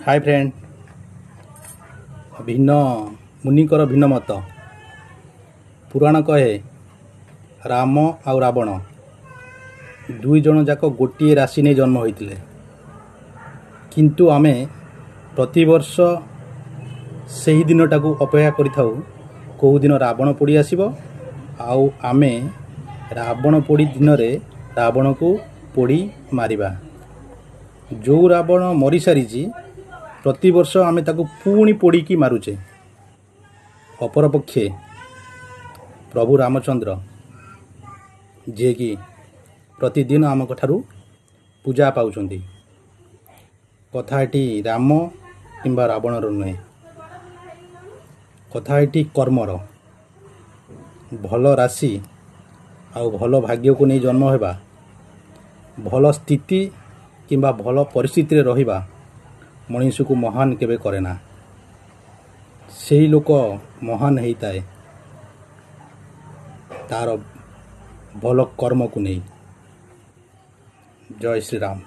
Hi friend भिन्न मुनिकर भिन्न मत पुराण कहे राम आउ रावण दुई जन जाक गोटे राशि नहीं जन्म होते किंतु आमे प्रतिवर्ष से ही दिन टाकू अपेक्षा करिथाउ कौ दिन रावण पोड़ी आसीबो आउ आमे रावण पोड़ी दिन रे रावण को पोड़ी मारिबा जो रावण मरी सारी प्रतिवर्ष आमे ताकू पुणी पोड़ी की मारुचे। अपरपक्षे प्रभु रामचंद्र जे कि प्रतिदिन आम ठारू पूजा पाउछंती कथा एटी राम किंबा रावणर नुहे कथा एटी कर्मर भल राशि आउ भल भाग्य को नहीं जन्म होगा भल स्थिति किंबा भल परिस्थिति रहिबा मनीष को महान केबे करे ना से ही लोक महान होता है तार भल कर्म को नहीं। जय श्री राम।